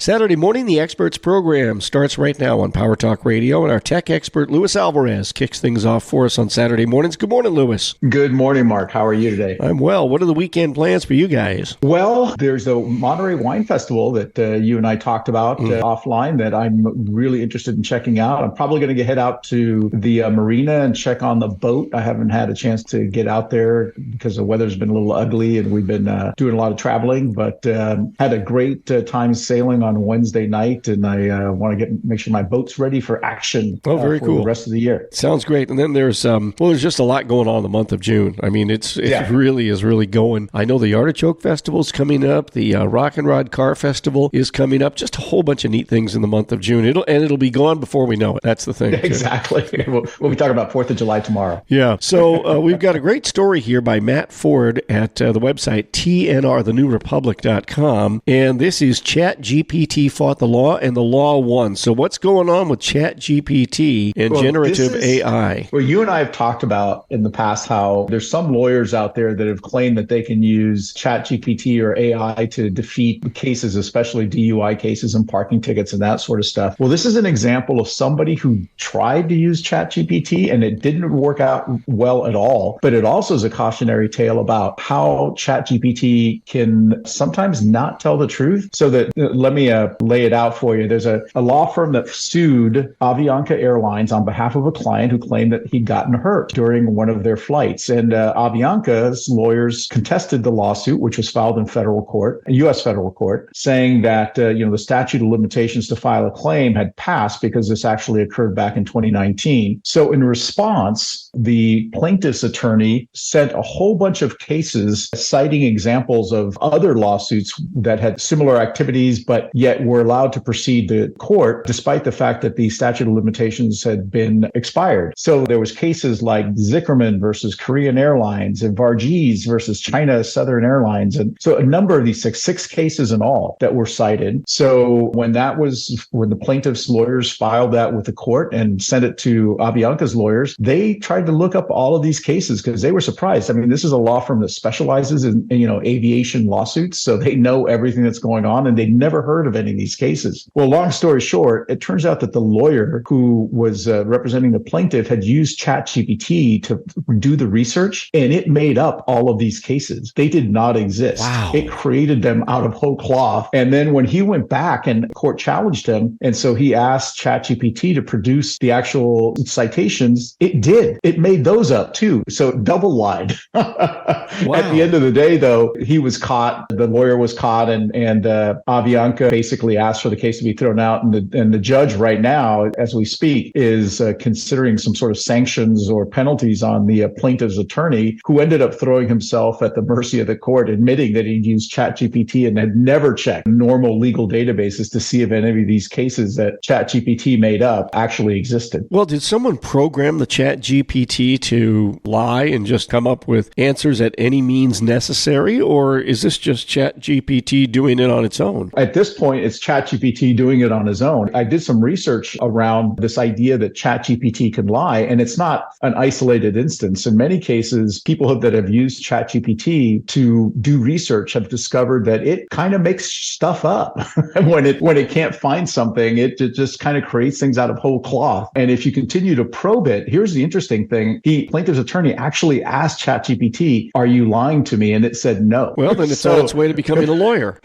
Saturday morning, the Experts program starts right now on Power Talk Radio, and our tech expert, Luis Alvarez, kicks things off for us on Saturday mornings. Good morning, Luis. Good morning, Mark. How are you today? I'm well. What are the weekend plans for you guys? Well, there's a Monterey Wine Festival that you and I talked about offline that I'm really interested in checking out. I'm probably going to head out to the marina and check on the boat. I haven't had a chance to get out there because the weather's been a little ugly and we've been doing a lot of traveling, but had a great time sailing on Wednesday night, and I want to make sure my boat's ready for action very for cool. the rest of the year. Sounds great. And then there's just a lot going on in the month of June. I mean, it really is going. I know the Artichoke Festival is coming up. The Rock and Rod Car Festival is coming up. Just a whole bunch of neat things in the month of June. It'll be gone before we know it. That's the thing. Exactly. We'll be talking about 4th of July tomorrow. Yeah. So we've got a great story here by Matt Ford at the website tnrthenewrepublic.com. And this is ChatGPT fought the law and the law won. So what's going on with ChatGPT and generative AI? Well, you and I have talked about in the past how there's some lawyers out there that have claimed that they can use ChatGPT or AI to defeat cases, especially DUI cases and parking tickets and that sort of stuff. Well, this is an example of somebody who tried to use ChatGPT and it didn't work out well at all. But it also is a cautionary tale about how ChatGPT can sometimes not tell the truth. So that let me lay it out for you. There's a law firm that sued Avianca Airlines on behalf of a client who claimed that he'd gotten hurt during one of their flights. And Avianca's lawyers contested the lawsuit, which was filed in federal court, U.S. federal court, saying that the statute of limitations to file a claim had passed because this actually occurred back in 2019. So in response, the plaintiff's attorney sent a whole bunch of cases citing examples of other lawsuits that had similar activities, but yet were allowed to proceed to court despite the fact that the statute of limitations had been expired. So there was cases like Zickerman versus Korean Airlines and Varghese versus China Southern Airlines. And so a number of these six cases in all that were cited. So when the plaintiff's lawyers filed that with the court and sent it to Avianca's lawyers, they tried to look up all of these cases because they were surprised. I mean, this is a law firm that specializes in aviation lawsuits. So they know everything that's going on and they'd never heard of any of these cases. Well, long story short, it turns out that the lawyer who was representing the plaintiff had used ChatGPT to do the research, and it made up all of these cases. They did not exist. Wow. It created them out of whole cloth. And then when he went back and court challenged him, and so he asked ChatGPT to produce the actual citations, it did. It made those up too. So double lied. Wow. At the end of the day, though, he was caught. The lawyer was caught, and Avianca basically asked for the case to be thrown out. And the judge right now, as we speak, is considering some sort of sanctions or penalties on the plaintiff's attorney, who ended up throwing himself at the mercy of the court, admitting that he'd used ChatGPT and had never checked normal legal databases to see if any of these cases that ChatGPT made up actually existed. Well, did someone program the ChatGPT to lie and just come up with answers at any means necessary, or is this just ChatGPT doing it on its own? At this point, it's ChatGPT doing it on his own. I did some research around this idea that ChatGPT can lie, and it's not an isolated instance. In many cases, people that have used ChatGPT to do research have discovered that it kind of makes stuff up. when it can't find something, it just kind of creates things out of whole cloth. And if you continue to probe it, here's the interesting thing. Plaintiff's attorney actually asked ChatGPT, "Are you lying to me?" And it said no. Well, then it's on its way to becoming a lawyer.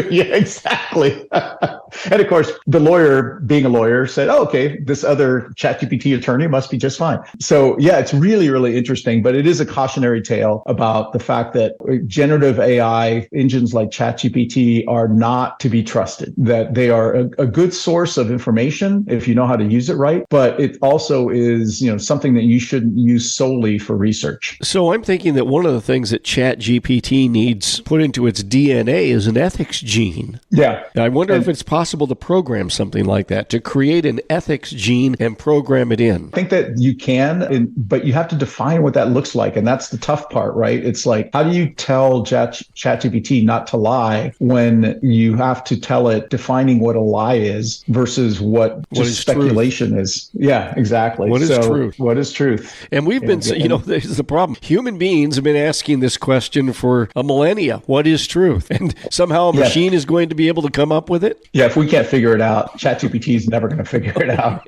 Yeah, exactly. And of course, the lawyer, being a lawyer, said, "Oh, okay, this other ChatGPT attorney must be just fine." So yeah, it's really, really interesting, but it is a cautionary tale about the fact that generative AI engines like ChatGPT are not to be trusted, that they are a good source of information if you know how to use it right, but it also is, something that you shouldn't use solely for research. So I'm thinking that one of the things that ChatGPT needs put into its DNA is an ethics gene. Yeah. I wonder if it's possible to program something like that, to create an ethics gene and program it in. I think that you can, but you have to define what that looks like. And that's the tough part, right? It's like, how do you tell ChatGPT not to lie when you have to tell it defining what a lie is versus what just speculation truth is? Yeah, exactly. What is truth? What is truth? And we've been, this is the problem. Human beings have been asking this question for a millennia. What is truth? And somehow a machine is going to be able to come up with it? Yeah, if we can't figure it out, ChatGPT is never going to figure it out.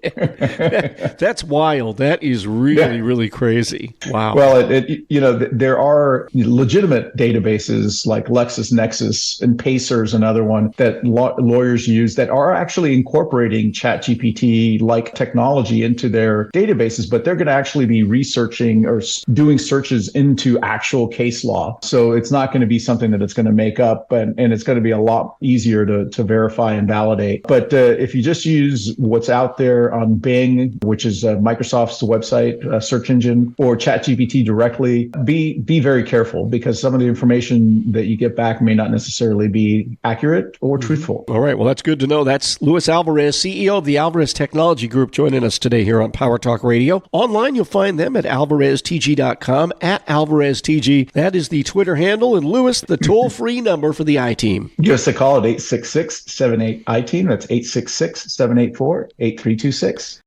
That's wild. That is really, really crazy. Wow. Well, there are legitimate databases like LexisNexis and Pacers, another one that lawyers use that are actually incorporating ChatGPT-like technology into their databases, but they're going to actually be researching or doing searches into actual case law. So it's not going to be something that it's going to make up, and it's going to be a lot easier to verify and validate. But if you just use what's out there on Bing, which is Microsoft's website search engine, or ChatGPT directly, be very careful, because some of the information that you get back may not necessarily be accurate or truthful. All right. Well, that's good to know. That's Luis Alvarez, CEO of the Alvarez Technology Group, joining us today here on Power Talk Radio. Online, you'll find them at alvareztg.com, at AlvarezTG. That is the Twitter handle. And Luis, the toll-free number for the I-Team. Give us a call at 866-78-I-Team. That's 866-784-8326.